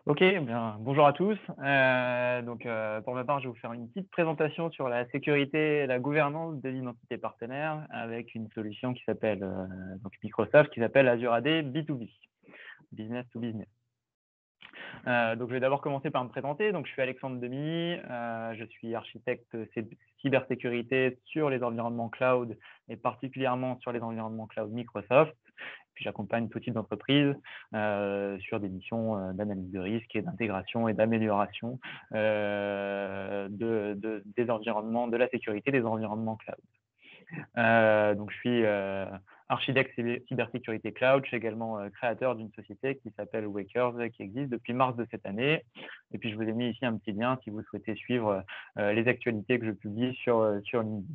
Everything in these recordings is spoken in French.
Ok, bien, bonjour à tous. Pour ma part, je vais vous faire une petite présentation sur la sécurité et la gouvernance de l'identité partenaire avec une solution qui s'appelle Microsoft, qui s'appelle Azure AD B2B, business to business. Je vais d'abord commencer par me présenter. Donc, je suis Alexandre Demy, je suis architecte cybersécurité sur les environnements cloud et particulièrement sur les environnements cloud Microsoft. Puis j'accompagne tout type d'entreprise sur des missions d'analyse de risque et d'intégration et d'amélioration des environnements, de la sécurité des environnements cloud. Je suis architecte cybersécurité cloud. Je suis également créateur d'une société qui s'appelle Wakers, qui existe depuis mars de cette année. Et puis, je vous ai mis ici un petit lien si vous souhaitez suivre les actualités que je publie sur LinkedIn.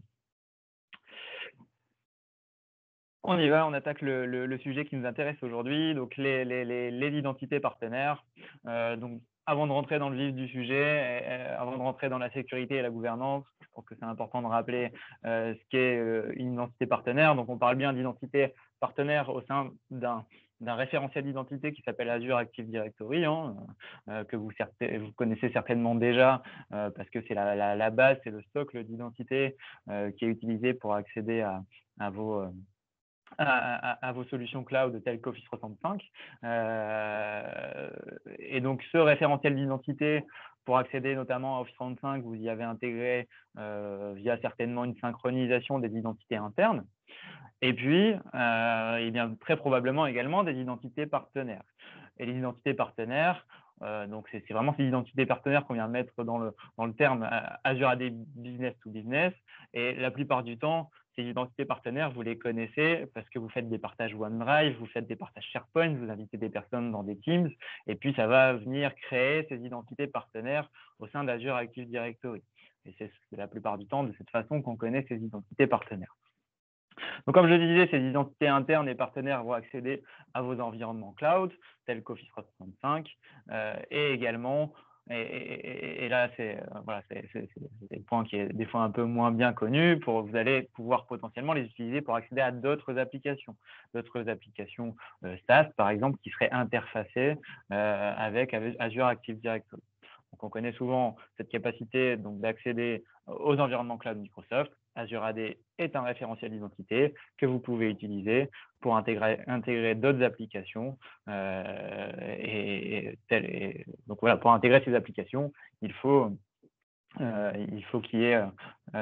On y va, on attaque le sujet qui nous intéresse aujourd'hui, donc les identités partenaires. Avant de rentrer dans le vif du sujet, avant de rentrer dans la sécurité et la gouvernance, je pense que c'est important de rappeler ce qu'est une identité partenaire. Donc, on parle bien d'identité partenaire au sein d'un référentiel d'identité qui s'appelle Azure Active Directory, que vous connaissez certainement déjà parce que c'est la base, c'est le socle d'identité qui est utilisé pour accéder à vos solutions cloud telles qu'Office 365. Et donc, ce référentiel d'identité, pour accéder notamment à Office 365, vous y avez intégré via certainement une synchronisation des identités internes. Et puis, très probablement également des identités partenaires. Et les identités partenaires, c'est vraiment ces identités partenaires qu'on vient de mettre dans le terme Azure AD Business to Business. Et la plupart du temps, ces identités partenaires, vous les connaissez parce que vous faites des partages OneDrive, vous faites des partages SharePoint, vous invitez des personnes dans des Teams, et puis ça va venir créer ces identités partenaires au sein d'Azure Active Directory. Et c'est la plupart du temps de cette façon qu'on connaît ces identités partenaires. Donc, comme je le disais, ces identités internes et partenaires vont accéder à vos environnements cloud, tels qu'Office 365, et également, et là, c'est le point qui est des fois un peu moins bien connu, vous allez pouvoir potentiellement les utiliser pour accéder à d'autres applications SaaS, par exemple, qui seraient interfacées avec Azure Active Directory. Donc, on connaît souvent cette capacité d'accéder aux environnements cloud Microsoft. Azure AD est un référentiel d'identité que vous pouvez utiliser pour intégrer d'autres applications. Pour intégrer ces applications, il faut qu'il y ait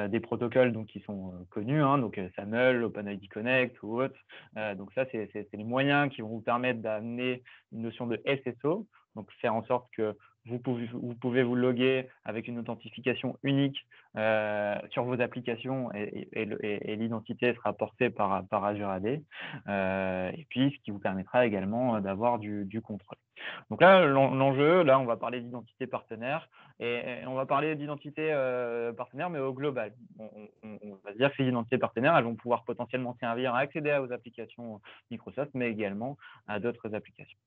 des protocoles qui sont connus, donc SAML, OpenID Connect ou autres. Donc ça, c'est les moyens qui vont vous permettre d'amener une notion de SSO, donc faire en sorte que vous pouvez vous loguer avec une authentification unique sur vos applications et l'identité sera portée par Azure AD. Et puis, ce qui vous permettra également d'avoir du contrôle. Donc là, l'enjeu, on va parler d'identité partenaire et on va parler d'identité partenaire, mais au global. On va se dire que ces identités partenaires, elles vont pouvoir potentiellement servir à accéder à vos applications Microsoft, mais également à d'autres applications.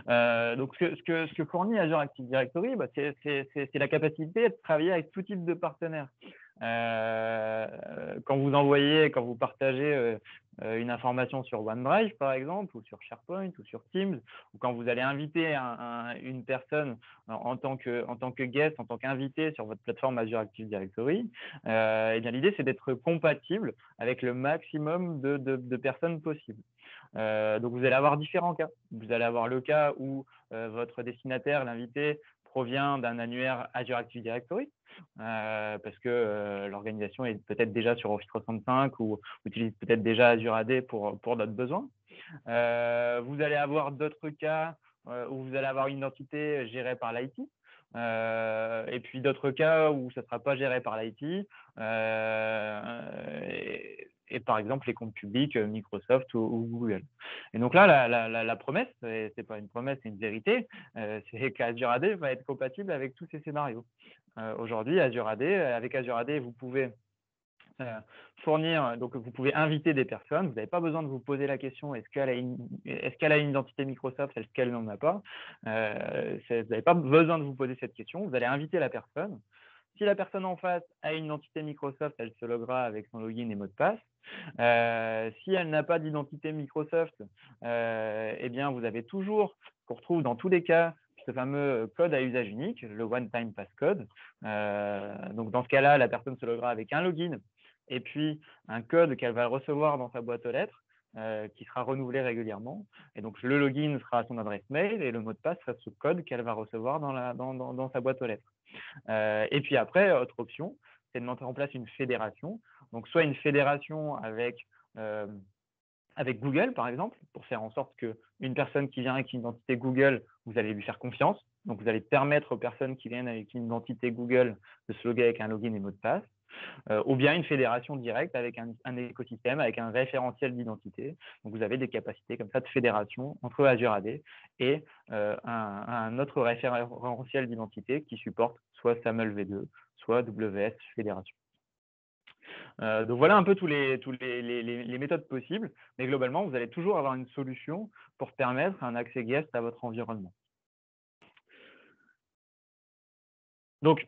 Donc, ce que fournit Azure Active Directory, c'est la capacité de travailler avec tout type de partenaires. Quand vous partagez une information sur OneDrive, par exemple, ou sur SharePoint, ou sur Teams, ou quand vous allez inviter une personne en tant que guest, en tant qu'invité sur votre plateforme Azure Active Directory, l'idée, c'est d'être compatible avec le maximum de personnes possibles. Donc, vous allez avoir différents cas. Vous allez avoir le cas où votre destinataire, l'invité, provient d'un annuaire Azure Active Directory, parce que l'organisation est peut-être déjà sur Office 365 ou utilise peut-être déjà Azure AD pour d'autres besoins. Vous allez avoir d'autres cas où vous allez avoir une identité gérée par l'IT. Et puis d'autres cas où ça ne sera pas géré par l'IT. Et par exemple, les comptes publics Microsoft ou Google. Et donc là, la promesse, ce n'est pas une promesse, c'est une vérité, c'est qu'Azure AD va être compatible avec tous ces scénarios. Aujourd'hui, avec Azure AD, vous pouvez fournir, donc vous pouvez inviter des personnes, vous n'avez pas besoin de vous poser la question est-ce qu'elle a une identité Microsoft, est-ce qu'elle n'en a pas, vous n'avez pas besoin de vous poser cette question, vous allez inviter la personne. Si la personne en face a une identité Microsoft, elle se loguera avec son login et mot de passe. Si elle n'a pas d'identité Microsoft, vous avez toujours, qu'on retrouve dans tous les cas ce fameux code à usage unique, le one-time passcode. Donc, dans ce cas-là, la personne se loguera avec un login et puis un code qu'elle va recevoir dans sa boîte aux lettres qui sera renouvelé régulièrement. Et donc, le login sera son adresse mail et le mot de passe sera ce code qu'elle va recevoir dans sa boîte aux lettres. Et puis après, autre option, c'est de mettre en place une fédération. Donc, soit une fédération avec Google, par exemple, pour faire en sorte qu'une personne qui vient avec une identité Google, vous allez lui faire confiance. Donc, vous allez permettre aux personnes qui viennent avec une identité Google de se loguer avec un login et mot de passe. Ou bien une fédération directe avec un écosystème, avec un référentiel d'identité. Donc, vous avez des capacités comme ça de fédération entre Azure AD et un autre référentiel d'identité qui supporte soit SAML V2, soit WS Fédération. Donc, voilà un peu tous les méthodes possibles, mais globalement, vous allez toujours avoir une solution pour permettre un accès guest à votre environnement. Donc,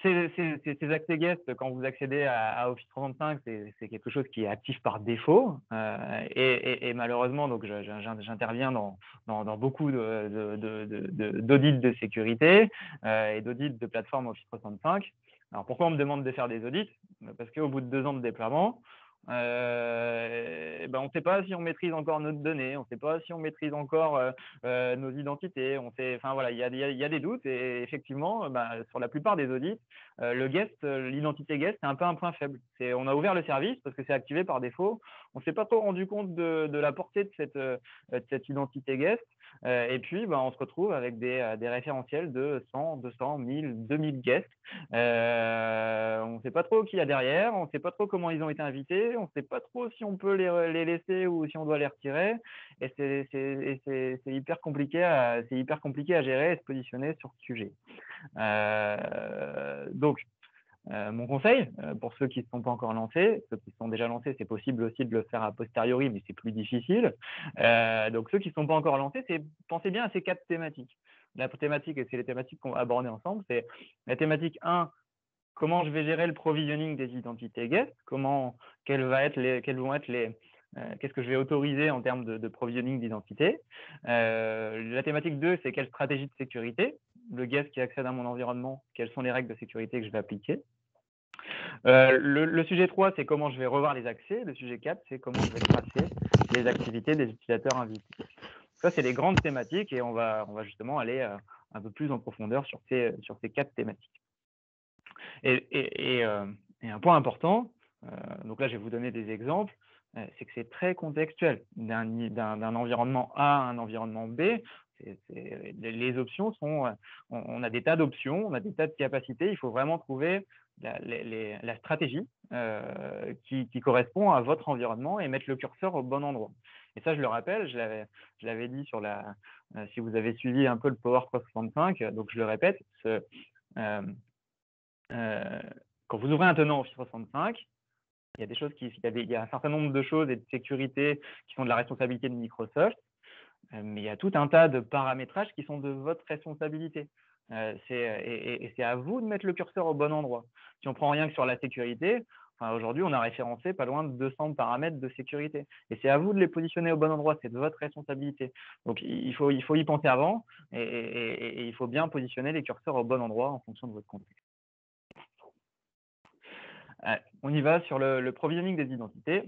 ces accès guest, quand vous accédez à Office 365, c'est quelque chose qui est actif par défaut. Et malheureusement, donc j'interviens dans beaucoup d'audits de sécurité et d'audits de plateforme Office 365. Alors, pourquoi on me demande de faire des audits? Parce qu'au bout de 2 ans de déploiement, on ne sait pas si on maîtrise encore notre donnée, on ne sait pas si on maîtrise encore nos identités. Enfin voilà, il y a des doutes et effectivement, sur la plupart des audits, le guest, l'identité guest, c'est un peu un point faible. On a ouvert le service parce que c'est activé par défaut. On ne s'est pas trop rendu compte de la portée de cette identité guest. Et puis, on se retrouve avec des référentiels de 100, 200, 1000, 2000 guests. On ne sait pas trop qui il y a derrière, on ne sait pas trop comment ils ont été invités, on ne sait pas trop si on peut les laisser ou si on doit les retirer. Et c'est hyper compliqué à gérer et se positionner sur ce sujet. Donc, mon conseil, pour ceux qui ne sont pas encore lancés, ceux qui sont déjà lancés, c'est possible aussi de le faire a posteriori, mais c'est plus difficile. Donc, ceux qui ne sont pas encore lancés, pensez bien à ces 4 thématiques. La thématique, et c'est les thématiques qu'on va aborder ensemble, c'est la thématique 1, comment je vais gérer le provisioning des identités guest, qu'est-ce que je vais autoriser en termes de provisioning d'identité. La thématique 2, c'est quelle stratégie de sécurité, le guest qui accède à mon environnement, quelles sont les règles de sécurité que je vais appliquer. Le sujet 3, c'est comment je vais revoir les accès. Le sujet 4, c'est comment je vais tracer les activités des utilisateurs invités. Ça, c'est les grandes thématiques et on va justement aller un peu plus en profondeur sur ces 4 thématiques. Et un point important, donc là, je vais vous donner des exemples, c'est que c'est très contextuel. D'un environnement A à un environnement B, les options sont… on a des tas d'options, on a des tas de capacités. Il faut vraiment trouver la stratégie qui correspond à votre environnement et mettre le curseur au bon endroit. Et ça, je le rappelle, je l'avais dit si vous avez suivi un peu le Power 365, donc je le répète, quand vous ouvrez un tenant Office 365, il y a un certain nombre de choses et de sécurité qui sont de la responsabilité de Microsoft, mais il y a tout un tas de paramétrages qui sont de votre responsabilité. Et c'est à vous de mettre le curseur au bon endroit. Si on prend rien que sur la sécurité, aujourd'hui, on a référencé pas loin de 200 paramètres de sécurité. Et c'est à vous de les positionner au bon endroit, c'est de votre responsabilité. Donc, il faut y penser avant et il faut bien positionner les curseurs au bon endroit en fonction de votre contexte. On y va sur le provisioning des identités.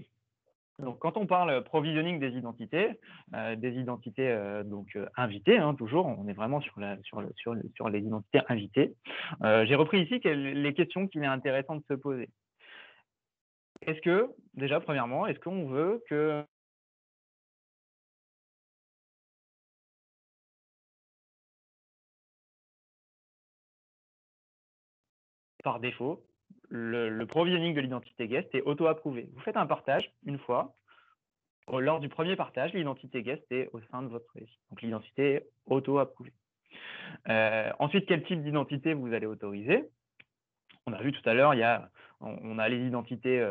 Donc, quand on parle provisioning des identités invitées, toujours, on est vraiment sur les identités invitées. J'ai repris ici les questions qu'il est intéressant de se poser. Déjà, premièrement, est-ce qu'on veut que par défaut, le provisioning de l'identité guest est auto-approuvé? Vous faites un partage une fois. Lors du premier partage, l'identité guest est au sein de votre régie. Donc, l'identité est auto-approuvée. Ensuite, quel type d'identité vous allez autoriser? On a vu tout à l'heure, on a les identités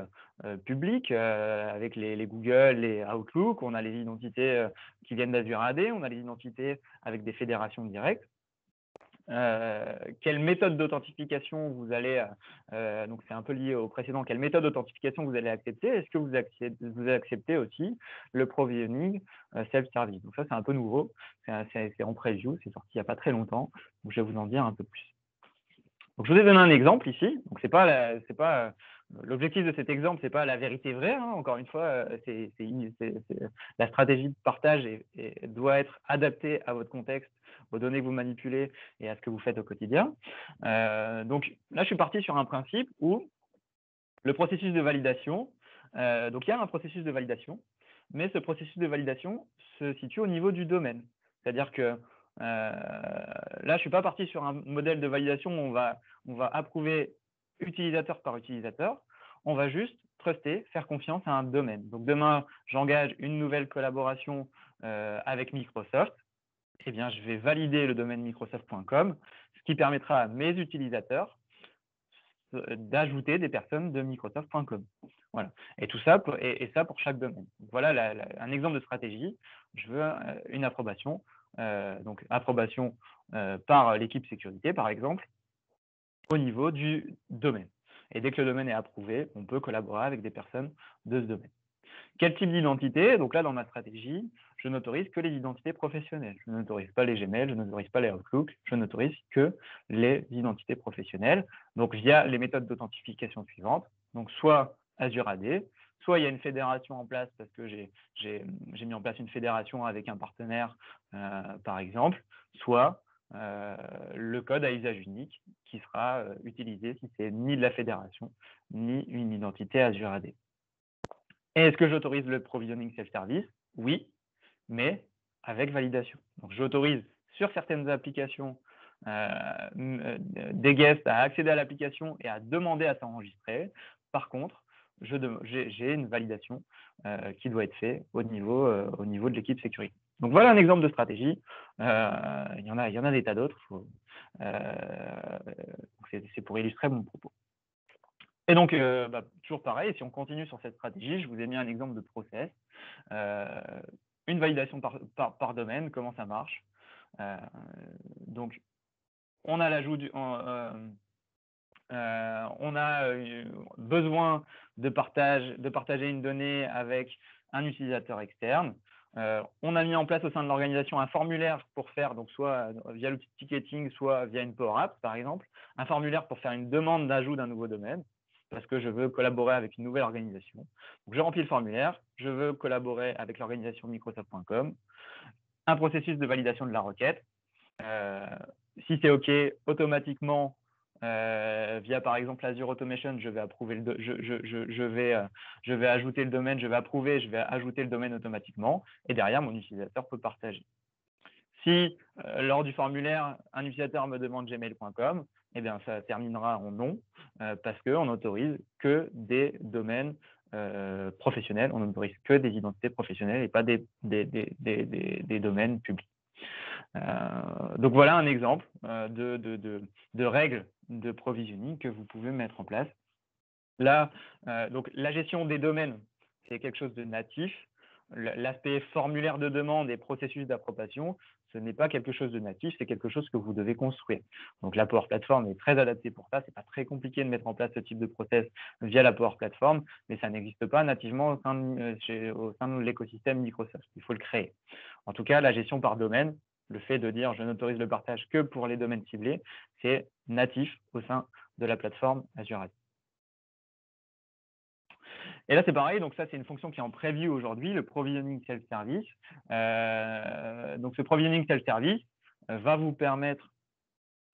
publiques avec les Google, les Outlook, on a les identités qui viennent d'Azure AD, on a les identités avec des fédérations directes. quelle méthode d'authentification vous allez, donc c'est un peu lié au précédent, quelle méthode d'authentification vous allez accepter. Est-ce que vous acceptez aussi le provisioning self-service? Donc ça, c'est un peu nouveau, c'est en preview, c'est sorti il n'y a pas très longtemps, donc je vais vous en dire un peu plus. Donc je vous ai donné un exemple ici, donc l'objectif de cet exemple, c'est pas la vérité vraie, hein. Encore une fois, la stratégie de partage doit être adaptée à votre contexte, aux données que vous manipulez et à ce que vous faites au quotidien. Donc là, je suis parti sur un principe où le processus de validation, donc il y a un processus de validation, mais ce processus de validation se situe au niveau du domaine. C'est-à-dire que là, je ne suis pas parti sur un modèle de validation où on va approuver utilisateur par utilisateur. On va juste truster, faire confiance à un domaine. Donc demain, j'engage une nouvelle collaboration avec Microsoft. Eh bien, je vais valider le domaine microsoft.com, ce qui permettra à mes utilisateurs d'ajouter des personnes de Microsoft.com. Voilà. Et tout ça, et ça pour chaque domaine. Donc, voilà un exemple de stratégie. Je veux une approbation, donc approbation par l'équipe sécurité, par exemple, au niveau du domaine. Et dès que le domaine est approuvé, on peut collaborer avec des personnes de ce domaine. Quel type d'identité? Donc là, dans ma stratégie, je n'autorise que les identités professionnelles. Je n'autorise pas les Gmail, je n'autorise pas les Outlook, je n'autorise que les identités professionnelles. Donc via les méthodes d'authentification suivantes. Donc soit Azure AD, soit il y a une fédération en place parce que j'ai mis en place une fédération avec un partenaire, par exemple, soit le code à usage unique qui sera utilisé si c'est ni de la fédération, ni une identité Azure AD. Et est-ce que j'autorise le provisioning self-service? Oui, mais avec validation. Donc, j'autorise sur certaines applications des guests à accéder à l'application et à demander à s'enregistrer. Par contre, j'ai une validation qui doit être faite au niveau de l'équipe sécurité. Donc, voilà un exemple de stratégie. Il y en a des tas d'autres. C'est pour illustrer mon propos. Et donc, toujours pareil, si on continue sur cette stratégie, je vous ai mis un exemple de process. Une validation par domaine, comment ça marche. Donc, on a l'ajout on a besoin de partager une donnée avec un utilisateur externe. On a mis en place au sein de l'organisation un formulaire pour faire, donc soit via l'outil de ticketing, soit via une Power App, par exemple, un formulaire pour faire une demande d'ajout d'un nouveau domaine, parce que je veux collaborer avec une nouvelle organisation. Donc, je remplis le formulaire, je veux collaborer avec l'organisation Microsoft.com, un processus de validation de la requête. Si c'est OK, automatiquement, via par exemple Azure Automation, je vais approuver je vais ajouter le domaine, je vais approuver, je vais ajouter le domaine automatiquement, et derrière, mon utilisateur peut partager. Si lors du formulaire, un utilisateur me demande gmail.com, eh bien, ça terminera en non, parce qu'on n'autorise que des domaines professionnels, on n'autorise que des identités professionnelles et pas des domaines publics. Donc voilà un exemple de règles de provisioning que vous pouvez mettre en place. Là, donc la gestion des domaines, c'est quelque chose de natif. L'aspect formulaire de demande et processus d'approbation, ce n'est pas quelque chose de natif, c'est quelque chose que vous devez construire. Donc la Power Platform est très adaptée pour ça. C'est pas très compliqué de mettre en place ce type de process via la Power Platform, mais ça n'existe pas nativement au sein de l'écosystème Microsoft. Il faut le créer. En tout cas, la gestion par domaine, le fait de dire je n'autorise le partage que pour les domaines ciblés, c'est natif au sein de la plateforme Azure AD. Et là, c'est pareil, donc ça, c'est une fonction qui est en preview aujourd'hui, le provisioning self-service. Donc, ce provisioning self-service va vous permettre,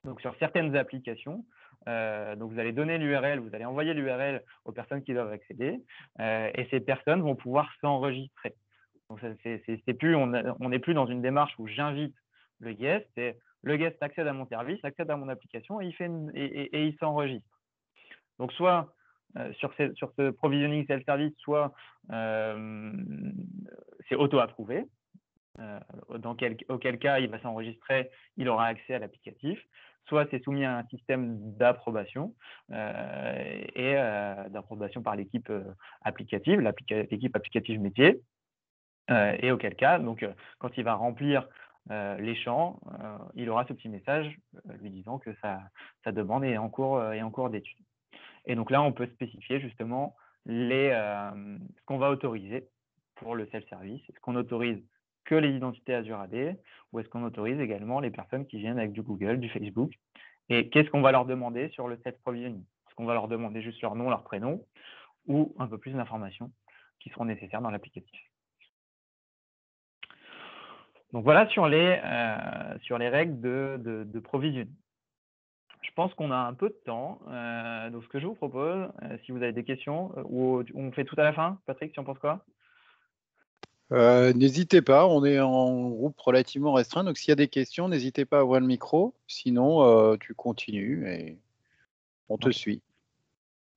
donc sur certaines applications, donc vous allez donner l'URL, vous allez envoyer l'URL aux personnes qui doivent accéder, et ces personnes vont pouvoir s'enregistrer. Donc, on n'est plus dans une démarche où j'invite le guest, c'est le guest accède à mon service, accède à mon application et il s'enregistre. Donc, soit sur ce provisioning self-service, soit c'est auto-approuvé, auquel cas il va s'enregistrer, il aura accès à l'applicatif, soit c'est soumis à un système d'approbation et d'approbation par l'équipe applicative, l'équipe applicative métier, et auquel cas, donc, quand il va remplir les champs, il aura ce petit message lui disant que sa demande est en cours d'étude. Et donc là, on peut spécifier justement ce qu'on va autoriser pour le self-service. Est-ce qu'on autorise que les identités Azure AD ou est-ce qu'on autorise également les personnes qui viennent avec du Google, du Facebook? Et qu'est-ce qu'on va leur demander sur le self-provisioning? Est-ce qu'on va leur demander juste leur nom, leur prénom ou un peu plus d'informations qui seront nécessaires dans l'applicatif? Donc voilà sur les règles de provisioning. Je pense qu'on a un peu de temps. Donc ce que je vous propose, si vous avez des questions, ou on fait tout à la fin, Patrick, tu en penses quoi? N'hésitez pas, on est en groupe relativement restreint, donc s'il y a des questions, n'hésitez pas à ouvrir le micro. Sinon, tu continues et on te suit.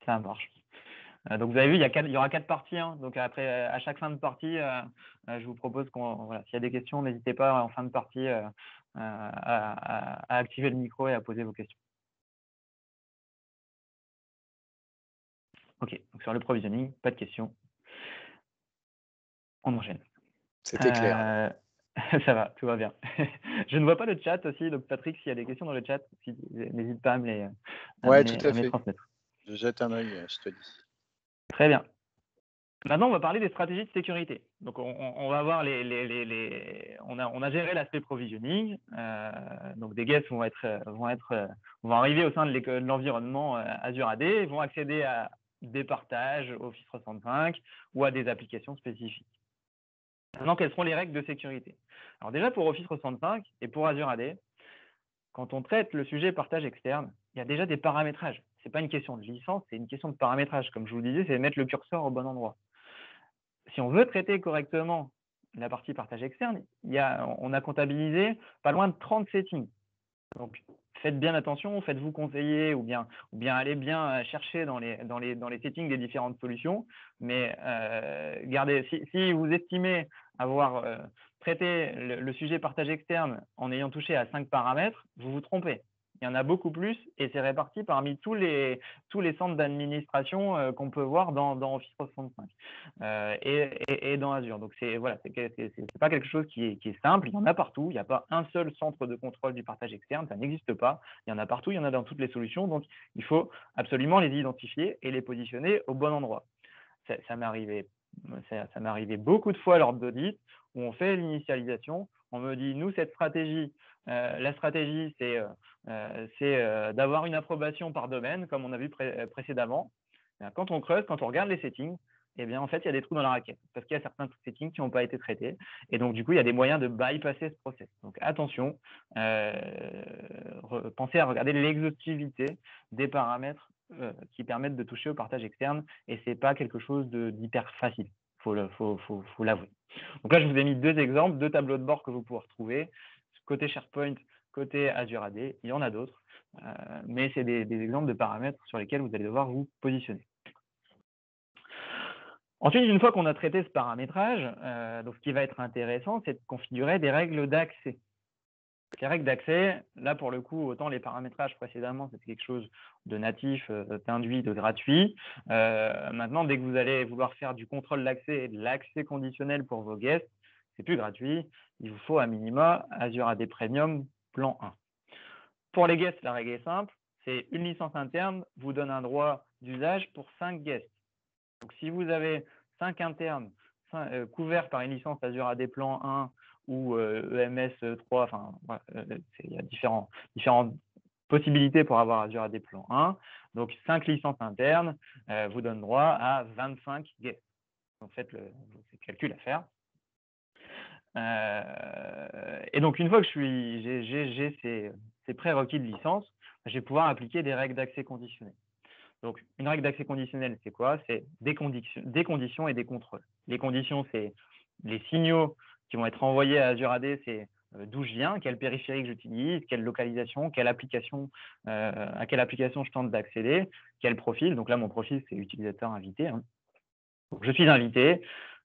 Ça marche. Donc vous avez vu, il y aura 4 parties. Hein. Donc après, à chaque fin de partie, je vous propose s'il y a des questions, n'hésitez pas en fin de partie à activer le micro et à poser vos questions. Ok, donc sur le provisioning, pas de questions. On enchaîne. C'était clair. Ça va, tout va bien. Je ne vois pas le chat aussi, donc Patrick, s'il y a des questions dans le chat, n'hésite pas à me les transmettre. Je jette un œil, je te dis. Très bien. Maintenant, on va parler des stratégies de sécurité. Donc, on va voir on a géré l'aspect provisioning. Donc, des guests vont arriver au sein de l'environnement Azure AD, ils vont accéder à des partages Office 365 ou à des applications spécifiques. Maintenant, quelles seront les règles de sécurité? Alors déjà, pour Office 365 et pour Azure AD, quand on traite le sujet partage externe, il y a déjà des paramétrages. Ce n'est pas une question de licence, c'est une question de paramétrage. Comme je vous le disais, c'est mettre le curseur au bon endroit. Si on veut traiter correctement la partie partage externe, on a comptabilisé pas loin de 30 settings. Donc, faites bien attention, faites-vous conseiller ou bien allez bien chercher dans les settings des différentes solutions. Mais gardez, si vous estimez avoir traité le sujet partage externe en ayant touché à 5 paramètres, vous vous trompez. Il y en a beaucoup plus et c'est réparti parmi tous les centres d'administration qu'on peut voir dans Office 365 et dans Azure. Donc, c'est pas quelque chose qui est simple. Il y en a partout. Il n'y a pas un seul centre de contrôle du partage externe. Ça n'existe pas. Il y en a partout. Il y en a dans toutes les solutions. Donc, il faut absolument les identifier et les positionner au bon endroit. Ça m'est arrivé beaucoup de fois lors d'audit où on fait l'initialisation. On me dit, nous, cette stratégie, la stratégie, c'est d'avoir une approbation par domaine, comme on a vu précédemment. Quand on creuse, quand on regarde les settings, eh bien, en fait, il y a des trous dans la raquette parce qu'il y a certains settings qui n'ont pas été traités. Et donc, du coup, il y a des moyens de bypasser ce process. Donc, attention, pensez à regarder l'exhaustivité des paramètres qui permettent de toucher au partage externe. Et ce n'est pas quelque chose d'hyper facile. Faut l'avouer. Donc là, je vous ai mis 2 exemples, 2 tableaux de bord que vous pouvez retrouver. Côté SharePoint, côté Azure AD, il y en a d'autres. Mais c'est des exemples de paramètres sur lesquels vous allez devoir vous positionner. Ensuite, une fois qu'on a traité ce paramétrage, donc ce qui va être intéressant, c'est de configurer des règles d'accès. Les règles d'accès, là pour le coup, autant les paramétrages précédemment, c'était quelque chose de natif, d'induit, de gratuit. Maintenant, dès que vous allez vouloir faire du contrôle d'accès et de l'accès conditionnel pour vos guests, c'est plus gratuit. Il vous faut à minima Azure AD Premium plan 1. Pour les guests, la règle est simple. C'est une licence interne vous donne un droit d'usage pour 5 guests. Donc, si vous avez 5 internes couverts par une licence Azure AD Plan 1 ou EMS 3, enfin, voilà, il y a différentes possibilités pour avoir Azure AD Plan 1. Donc, 5 licences internes vous donnent droit à 25 guests. Donc, faites le calcul à faire. Et donc, une fois que j'ai ces prérequis de licence, je vais pouvoir appliquer des règles d'accès conditionnel. Donc, une règle d'accès conditionnel, c'est quoi? C'est des conditions et des contrôles. Les conditions, c'est les signaux qui vont être envoyés à Azure AD, c'est d'où je viens, quel périphérique j'utilise, quelle localisation, à quelle application je tente d'accéder, quel profil. Donc là, mon profil, c'est utilisateur invité. Hein. Donc, je suis invité.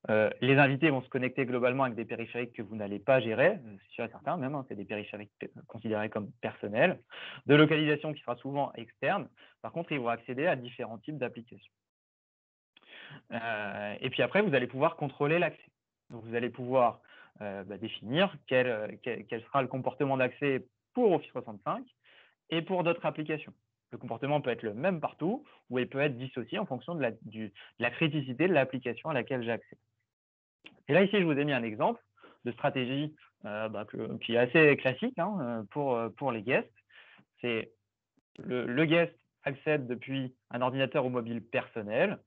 Les invités vont se connecter globalement avec des périphériques que vous n'allez pas gérer, c'est sûr et certain même, hein, c'est des périphériques considérés comme personnels, de localisation qui sera souvent externe. Par contre, ils vont accéder à différents types d'applications. Et puis après, vous allez pouvoir contrôler l'accès. Donc, vous allez pouvoir définir quel sera le comportement d'accès pour Office 365 et pour d'autres applications. Le comportement peut être le même partout ou il peut être dissocié en fonction de la criticité de l'application à laquelle j'ai accès. Et là, ici, je vous ai mis un exemple de stratégie qui est assez classique pour les guests. C'est le guest accède depuis un ordinateur ou mobile personnel,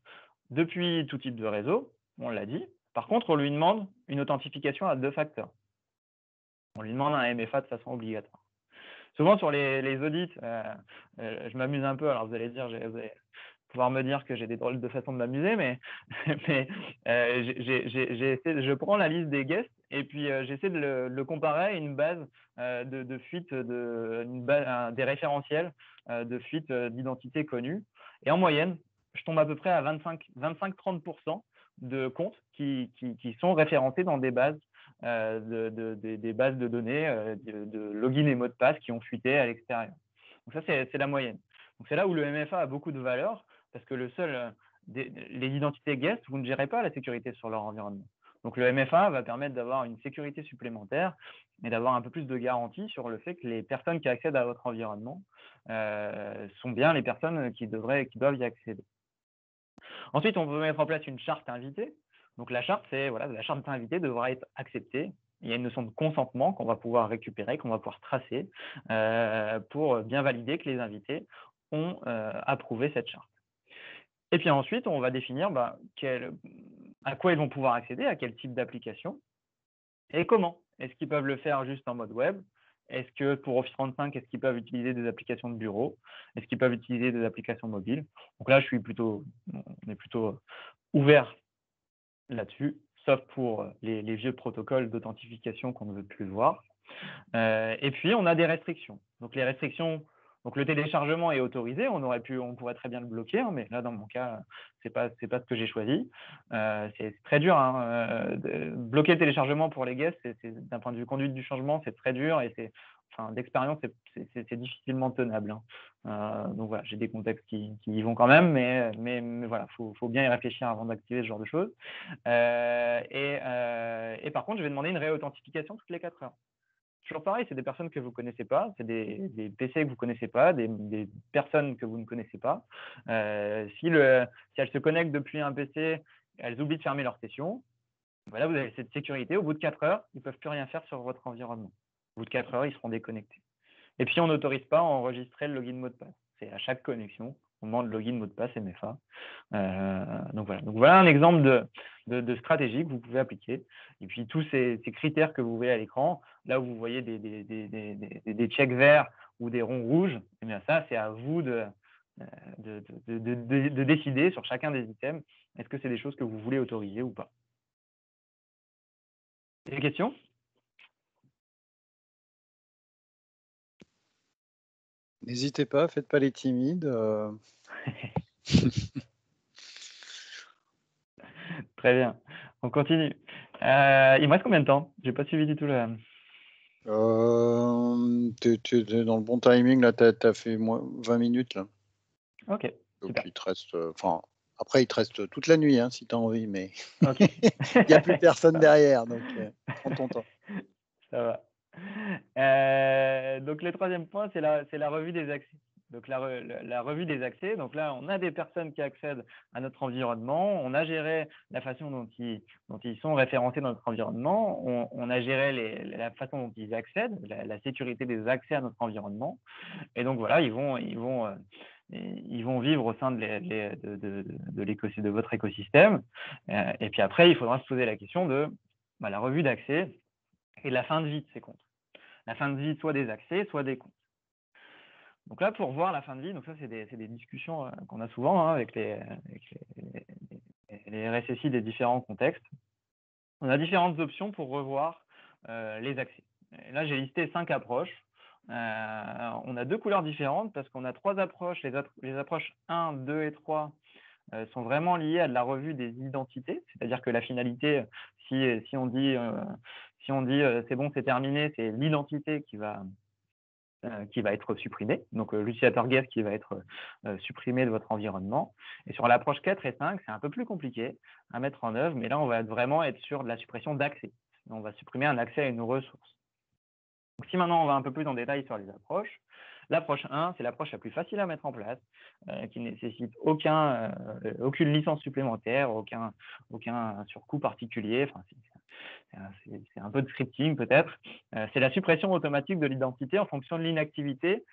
depuis tout type de réseau, on l'a dit. Par contre, on lui demande une authentification à 2 facteurs. On lui demande un MFA de façon obligatoire. Souvent sur les audits, je m'amuse un peu, alors vous allez pouvoir me dire que j'ai des drôles de façons de m'amuser, mais je prends la liste des guests et puis j'essaie de le comparer à une base de fuite, des référenciels de fuite d'identité connue. Et en moyenne, je tombe à peu près à 25-30% de comptes qui sont référencés dans des bases des bases de données de login et mot de passe qui ont fuité à l'extérieur. Donc ça, c'est la moyenne. Donc c'est là où le MFA a beaucoup de valeur parce que les identités guest, vous ne gérez pas la sécurité sur leur environnement. Donc le MFA va permettre d'avoir une sécurité supplémentaire et d'avoir un peu plus de garantie sur le fait que les personnes qui accèdent à votre environnement sont bien les personnes qui doivent y accéder. Ensuite, on peut mettre en place une charte invitée. Donc la charte, la charte invitée devra être acceptée. Il y a une notion de consentement qu'on va pouvoir récupérer, qu'on va pouvoir tracer pour bien valider que les invités ont approuvé cette charte. Et puis ensuite, on va définir à quoi ils vont pouvoir accéder, à quel type d'application et comment. Est-ce qu'ils peuvent le faire juste en mode web? Est-ce que pour Office 35, est-ce qu'ils peuvent utiliser des applications de bureau? Est-ce qu'ils peuvent utiliser des applications mobiles? Donc là, on est plutôt ouvert là-dessus, sauf pour les vieux protocoles d'authentification qu'on ne veut plus voir. Et puis, on a des restrictions. Donc, les restrictions, donc le téléchargement est autorisé. On pourrait très bien le bloquer, hein, mais là, dans mon cas, c'est pas ce que j'ai choisi. C'est très dur. Bloquer le téléchargement pour les guests, d'un point de vue conduite du changement, c'est très dur et d'expérience, c'est difficilement tenable. Donc voilà, j'ai des contextes qui y vont quand même, mais voilà, faut bien y réfléchir avant d'activer ce genre de choses. Et par contre, je vais demander une réauthentification toutes les 4 heures. Toujours pareil, c'est des personnes que vous ne connaissez pas, c'est des PC que vous ne connaissez pas, des personnes que vous ne connaissez pas. Si elles se connectent depuis un PC, elles oublient de fermer leur session. Voilà, vous avez cette sécurité. Au bout de 4 heures, ils ne peuvent plus rien faire sur votre environnement. Au bout de 4 heures, ils seront déconnectés. Et puis, on n'autorise pas à enregistrer le login mot de passe. C'est à chaque connexion, on demande login mot de passe MFA. Donc voilà un exemple de stratégie que vous pouvez appliquer. Et puis tous ces critères que vous voyez à l'écran, là où vous voyez des checks verts ou des ronds rouges, eh bien ça, c'est à vous de décider sur chacun des items, est-ce que c'est des choses que vous voulez autoriser ou pas. Des questions ? N'hésitez pas, faites pas les timides. Très bien. On continue. Il me reste combien de temps? J'ai pas suivi du tout là. T'es dans le bon timing, là, t'as fait 20 minutes. Là. Ok. Donc Super. il te reste. Après, il te reste toute la nuit, hein, si tu as envie, mais Okay. il n'y a plus personne derrière, donc prends ton temps. Ça va. Donc le troisième point, c'est la revue des accès. Donc la revue des accès, donc là on a des personnes qui accèdent à notre environnement, on a géré la façon dont ils sont référencés dans notre environnement, on a géré la façon dont ils accèdent, la sécurité des accès à notre environnement, et donc voilà, ils vont vivre au sein de votre écosystème, et puis après il faudra se poser la question de la revue d'accès et la fin de vie de ces comptes. La fin de vie soit des accès, soit des comptes. Donc là, pour voir la fin de vie, donc ça c'est des discussions qu'on a souvent avec les RSSI des différents contextes. On a différentes options pour revoir les accès. Et là, j'ai listé 5 approches. On a 2 couleurs différentes parce qu'on a 3 approches. Les approches 1, 2 et 3 sont vraiment liées à de la revue des identités. C'est-à-dire que la finalité, si on dit c'est bon, c'est terminé, c'est l'identité qui va être supprimé, donc l'utilisateur guest qui va être supprimé de votre environnement. Et sur l'approche 4 et 5, c'est un peu plus compliqué à mettre en œuvre, mais là, on va vraiment être sur de la suppression d'accès. on va supprimer un accès à une ressource. Donc, si maintenant on va un peu plus en détail sur les approches, l'approche 1, c'est l'approche la plus facile à mettre en place, qui ne nécessite aucune licence supplémentaire, aucun surcoût particulier. Enfin, c'est un peu de scripting peut-être. C'est la suppression automatique de l'identité en fonction de l'inactivité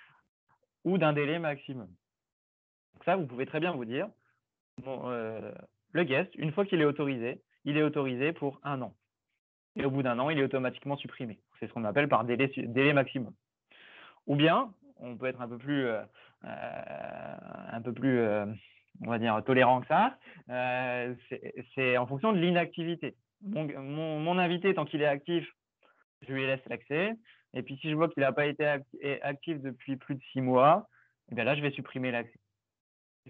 ou d'un délai maximum. Donc ça, vous pouvez très bien vous dire, le guest, une fois qu'il est autorisé pour 1 an. Et au bout d'1 an, il est automatiquement supprimé. C'est ce qu'on appelle par délai maximum. Ou bien, on peut être un peu plus, on va dire, tolérant que ça. C'est en fonction de l'inactivité. Mon invité, tant qu'il est actif, je lui laisse l'accès. Et puis, si je vois qu'il n'a pas été actif depuis plus de 6 mois, eh bien là, je vais supprimer l'accès.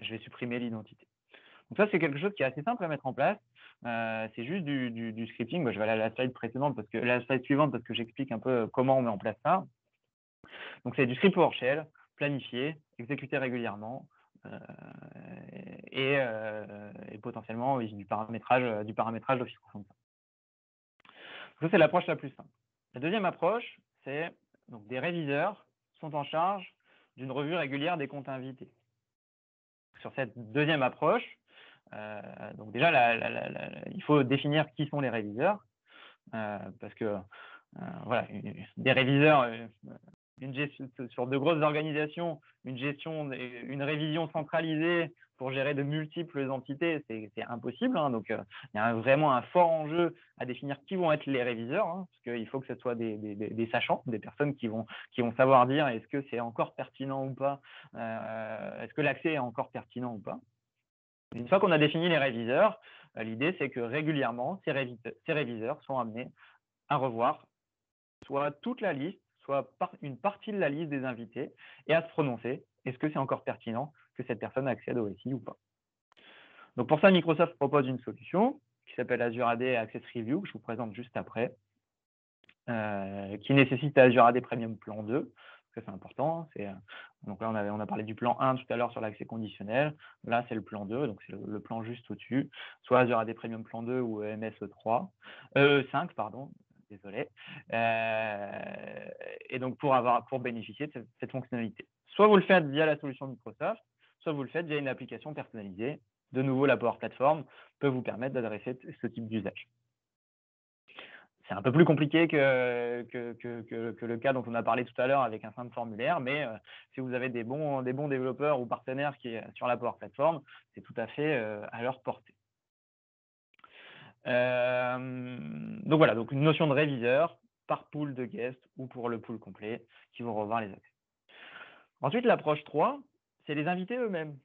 Je vais supprimer l'identité. Donc ça, c'est quelque chose qui est assez simple à mettre en place. C'est juste du scripting. Je vais aller à la slide précédente la slide suivante parce que j'explique un peu comment on met en place ça. Donc c'est du script PowerShell, planifié, exécuté régulièrement et potentiellement du paramétrage d'Office 365. Ça, c'est l'approche la plus simple. La deuxième approche, c'est donc des réviseurs sont en charge d'une revue régulière des comptes invités. Sur cette deuxième approche, donc déjà, il faut définir qui sont les réviseurs, parce que voilà, des réviseurs, sur de grosses organisations, une révision centralisée pour gérer de multiples entités, c'est impossible. Donc, il y a vraiment un fort enjeu à définir qui vont être les réviseurs, parce qu'il faut que ce soit des sachants, des personnes qui vont savoir dire est-ce que c'est encore pertinent ou pas, est-ce que l'accès est encore pertinent ou pas. Une fois qu'on a défini les réviseurs, l'idée c'est que régulièrement, ces réviseurs sont amenés à revoir soit toute la liste, soit une partie de la liste des invités, et à se prononcer, est-ce que c'est encore pertinent que cette personne accède au SI ou pas. Donc pour ça, Microsoft propose une solution qui s'appelle Azure AD Access Review, que je vous présente juste après, qui nécessite Azure AD Premium Plan 2. Ça, c'est important. Donc là, on a parlé du plan 1 tout à l'heure sur l'accès conditionnel. Là, c'est le plan 2, donc c'est le plan juste au-dessus. Soit Azure AD Premium Plan 2 ou EMS3, 5, pardon. Désolé. Et donc, pour bénéficier de cette fonctionnalité. Soit vous le faites via la solution Microsoft, soit vous le faites via une application personnalisée. De nouveau, la Power Platform peut vous permettre d'adresser ce type d'usage. C'est un peu plus compliqué que le cas dont on a parlé tout à l'heure avec un simple formulaire, mais si vous avez des bons développeurs ou partenaires qui sont sur la Power Platform, c'est tout à fait à leur portée. Donc voilà, donc une notion de réviseur par pool de guests ou pour le pool complet qui vont revoir les accès. Ensuite, l'approche 3, c'est les invités eux-mêmes.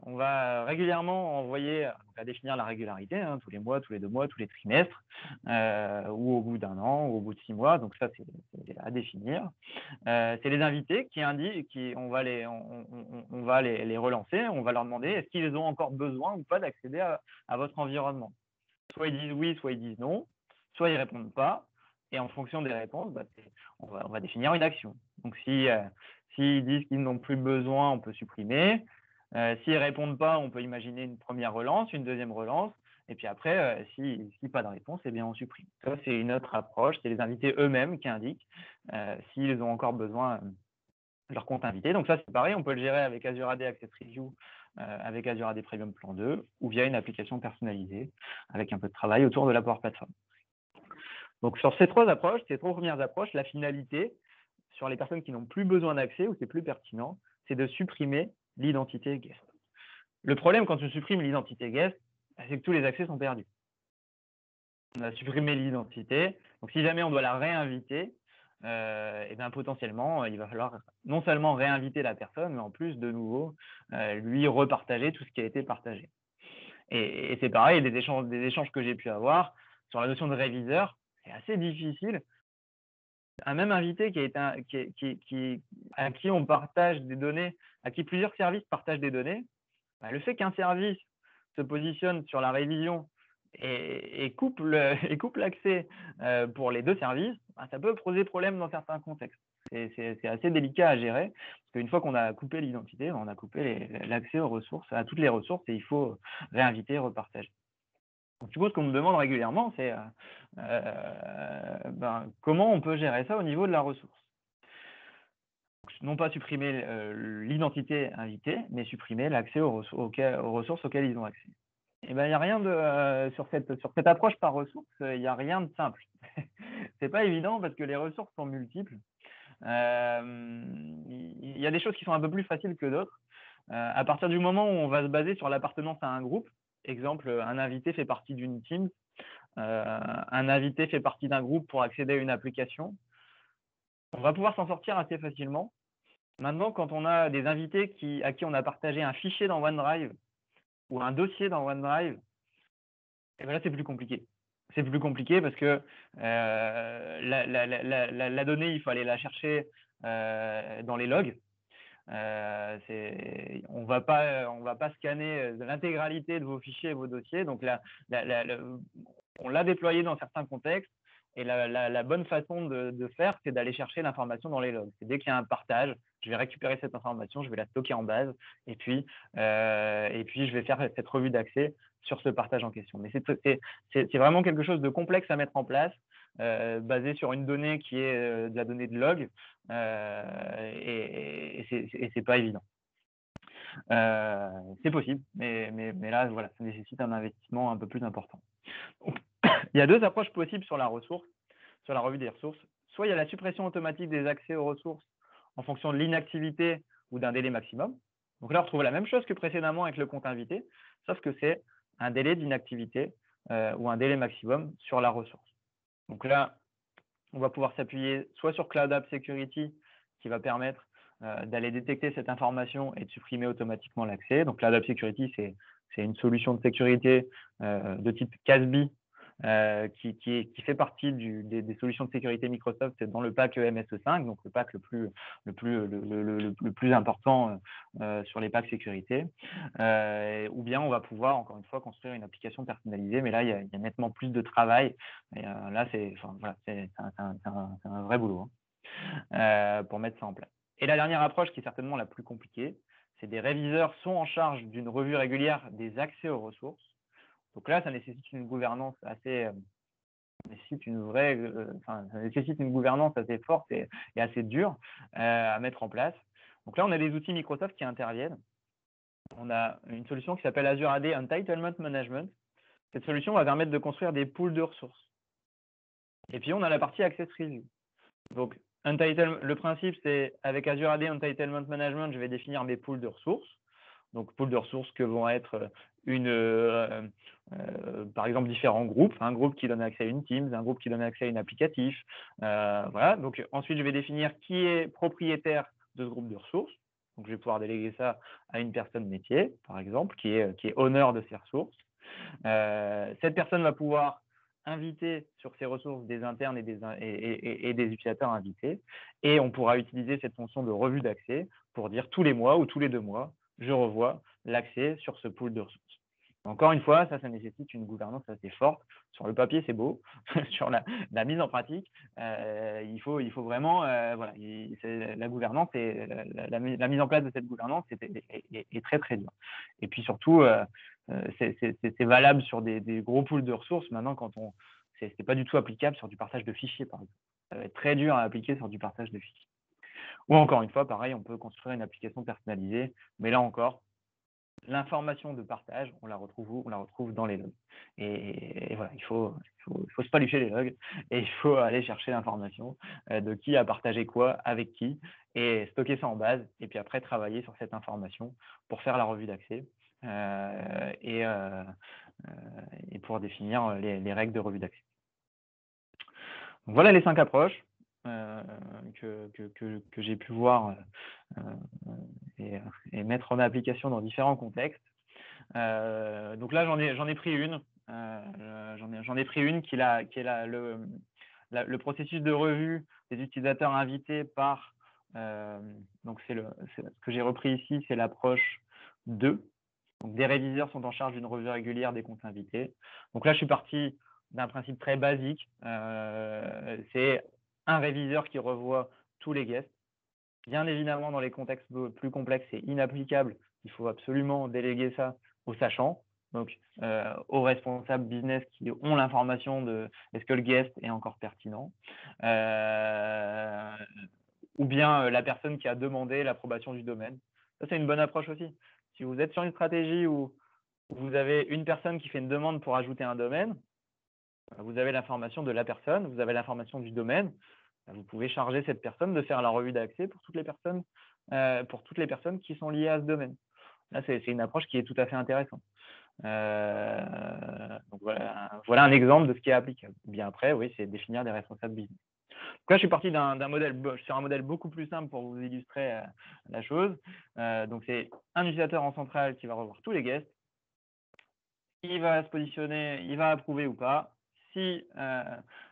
On va régulièrement envoyer, à définir la régularité, tous les mois, tous les 2 mois, tous les trimestres, ou au bout d'1 an, ou au bout de 6 mois. Donc ça, c'est à définir. C'est les invités qui indiquent, on va les relancer, on va leur demander est-ce qu'ils ont encore besoin ou pas d'accéder à votre environnement. Soit ils disent oui, soit ils disent non, soit ils répondent pas. Et en fonction des réponses, on va définir une action. Donc s'ils disent qu'ils n'ont plus besoin, on peut supprimer. S'ils ne répondent pas, on peut imaginer une première relance, une deuxième relance, et puis après, si pas de réponse, eh bien on supprime. Ça, c'est une autre approche, c'est les invités eux-mêmes qui indiquent s'ils ont encore besoin de leur compte invité. Donc ça, c'est pareil, on peut le gérer avec Azure AD Access Review, avec Azure AD Premium Plan 2, ou via une application personnalisée, avec un peu de travail autour de la Power Platform. Donc sur ces 3 premières approches, la finalité, sur les personnes qui n'ont plus besoin d'accès, ou c'est plus pertinent, c'est de supprimer l'identité guest. Le problème quand on supprime l'identité guest, c'est que tous les accès sont perdus. On a supprimé l'identité, donc si jamais on doit la réinviter, et bien potentiellement, il va falloir non seulement réinviter la personne, mais en plus, de nouveau, lui repartager tout ce qui a été partagé. Et c'est pareil, des échanges que j'ai pu avoir sur la notion de réviseur, c'est assez difficile. Un même invité à qui on partage des données, à qui plusieurs services partagent des données, le fait qu'un service se positionne sur la révision et coupe l'accès pour les 2 services, ça peut poser problème dans certains contextes. C'est assez délicat à gérer, parce qu'une fois qu'on a coupé l'identité, on a coupé l'accès aux ressources, à toutes les ressources, et il faut réinviter et repartager. Donc, du coup, ce qu'on me demande régulièrement, c'est comment on peut gérer ça au niveau de la ressource. Non pas supprimer l'identité invitée, mais supprimer l'accès aux ressources auxquelles ils ont accès. Et ben, il n'y a rien de sur cette approche par ressource, il n'y a rien de simple. C'est pas évident parce que les ressources sont multiples. Il y a des choses qui sont un peu plus faciles que d'autres. À partir du moment où on va se baser sur l'appartenance à un groupe, exemple, un invité fait partie d'une team, un invité fait partie d'un groupe pour accéder à une application, on va pouvoir s'en sortir assez facilement. Maintenant, quand on a des invités à qui on a partagé un fichier dans OneDrive ou un dossier dans OneDrive, et ben là, c'est plus compliqué. C'est plus compliqué parce que la donnée, il faut aller la chercher dans les logs. On va pas scanner l'intégralité de vos fichiers et vos dossiers. Donc, on l'a déployé dans certains contextes. Et la bonne façon de faire, c'est d'aller chercher l'information dans les logs. C'est dès qu'il y a un partage, je vais récupérer cette information, je vais la stocker en base, et puis je vais faire cette revue d'accès sur ce partage en question. Mais c'est vraiment quelque chose de complexe à mettre en place, basé sur une donnée qui est de la donnée de log, et c'est pas évident. C'est possible, mais là, voilà, ça nécessite un investissement un peu plus important. Donc, il y a deux approches possibles sur la ressource, sur la revue des ressources. Soit il y a la suppression automatique des accès aux ressources en fonction de l'inactivité ou d'un délai maximum. Donc là, on retrouve la même chose que précédemment avec le compte invité, sauf que c'est un délai d'inactivité ou un délai maximum sur la ressource. Donc là, on va pouvoir s'appuyer soit sur Cloud App Security qui va permettre d'aller détecter cette information et de supprimer automatiquement l'accès. Donc Cloud App Security, c'est une solution de sécurité de type CASB qui fait partie des solutions de sécurité Microsoft. C'est dans le pack MSE5, donc le pack le plus important sur les packs sécurité. Ou bien on va pouvoir, encore une fois, construire une application personnalisée, mais là, il y a nettement plus de travail. Et là, c'est un vrai boulot pour mettre ça en place. Et la dernière approche, qui est certainement la plus compliquée, c'est des réviseurs sont en charge d'une revue régulière des accès aux ressources. Donc là, ça nécessite une gouvernance assez, ça nécessite une gouvernance assez forte et assez dure à mettre en place. Donc là, on a des outils Microsoft qui interviennent. On a une solution qui s'appelle Azure AD Entitlement Management. Cette solution va permettre de construire des pools de ressources. Et puis, on a la partie Access Review. Donc, le principe, c'est avec Azure AD Entitlement Management, je vais définir mes pools de ressources. Donc, pools de ressources que vont être par exemple, différents groupes. Un groupe qui donne accès à une Teams, un groupe qui donne accès à une applicatif. Voilà. Donc, ensuite, je vais définir qui est propriétaire de ce groupe de ressources. Donc, je vais pouvoir déléguer ça à une personne métier, par exemple, qui est honneur de ces ressources. Cette personne va pouvoir inviter sur ces ressources des internes et des utilisateurs invités. Et on pourra utiliser cette fonction de revue d'accès pour dire tous les mois ou tous les 2 mois, je revois l'accès sur ce pool de ressources. Encore une fois, ça nécessite une gouvernance assez forte. Sur le papier, c'est beau. Sur la mise en pratique, il faut vraiment, voilà, la gouvernance et la mise en place de cette gouvernance est très, très dure. Et puis surtout, c'est valable sur des gros pools de ressources. Maintenant, c'est pas du tout applicable sur du partage de fichiers, par exemple. Ça va être très dur à appliquer sur du partage de fichiers. Ou encore une fois, pareil, on peut construire une application personnalisée, mais là encore, l'information de partage, on la retrouve où? On la retrouve dans les logs. Et voilà, il faut se palucher les logs et il faut aller chercher l'information de qui a partagé quoi, avec qui, et stocker ça en base, et puis après travailler sur cette information pour faire la revue d'accès et pour définir les règles de revue d'accès. Donc voilà les 5 approches que j'ai pu voir et mettre en application dans différents contextes. Donc là, j'en ai pris une. J'en ai pris une qui est le processus de revue des utilisateurs invités par. Donc ce que j'ai repris ici, c'est l'approche 2. Donc des réviseurs sont en charge d'une revue régulière des comptes invités. Donc là, je suis parti d'un principe très basique. C'est un réviseur qui revoit tous les guests. Bien évidemment, dans les contextes plus complexes, c'est inapplicable. Il faut absolument déléguer ça aux sachants. donc aux responsables business qui ont l'information de est-ce que le guest est encore pertinent, ou bien la personne qui a demandé l'approbation du domaine. Ça, c'est une bonne approche aussi. Si vous êtes sur une stratégie où vous avez une personne qui fait une demande pour ajouter un domaine, vous avez l'information de la personne, vous avez l'information du domaine, vous pouvez charger cette personne de faire la revue d'accès pour toutes les personnes qui sont liées à ce domaine. Là, c'est une approche qui est tout à fait intéressante. Donc voilà un exemple de ce qui est applicable. Bien après, oui, c'est définir des responsables business. Donc là, je suis parti sur un modèle beaucoup plus simple pour vous illustrer la chose. Donc c'est un utilisateur en centrale qui va revoir tous les guests. Il va se positionner, il va approuver ou pas. Si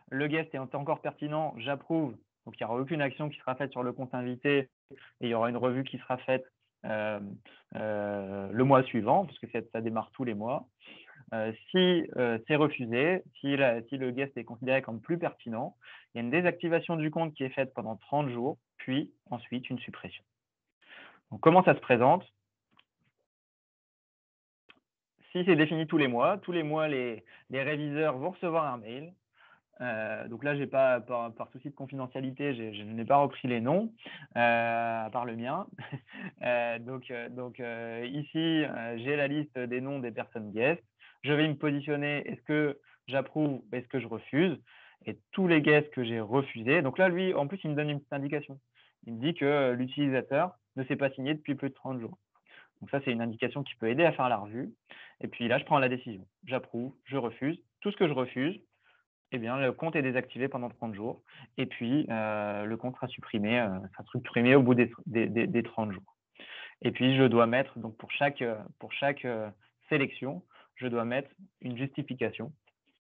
le guest est encore pertinent, j'approuve. Donc il n'y aura aucune action qui sera faite sur le compte invité et il y aura une revue qui sera faite le mois suivant, parce que ça démarre tous les mois. Si c'est refusé, si le guest est considéré comme plus pertinent, il y a une désactivation du compte qui est faite pendant 30 jours, puis ensuite une suppression. Donc, comment ça se présente? Si c'est défini tous les mois, les réviseurs vont recevoir un mail. Donc là, j'ai pas, par souci de confidentialité, je n'ai pas repris les noms, à part le mien. Ici, j'ai la liste des noms des personnes guests. Je vais me positionner, est-ce que j'approuve, est-ce que je refuse? Et tous les guests que j'ai refusés, donc là, lui, en plus, il me donne une petite indication. Il me dit que l'utilisateur ne s'est pas signé depuis plus de 30 jours. Donc ça, c'est une indication qui peut aider à faire la revue. Et puis là, je prends la décision. J'approuve, je refuse. Tout ce que je refuse, eh bien, le compte est désactivé pendant 30 jours. Et puis, le compte sera supprimé au bout des 30 jours. Et puis, je dois mettre, donc pour chaque sélection, je dois mettre une justification.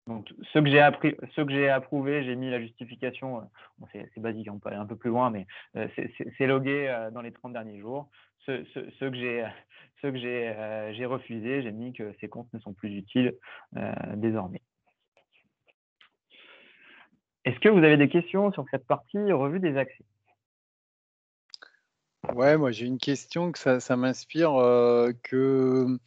Donc, ceux que j'ai approuvés, j'ai mis la justification. C'est basique, on peut aller un peu plus loin, mais c'est logué dans les 30 derniers jours. Ceux que j'ai refusés, j'ai mis que ces comptes ne sont plus utiles désormais. Est-ce que vous avez des questions sur cette partie revue des accès? Ouais, moi j'ai une question que ça m'inspire que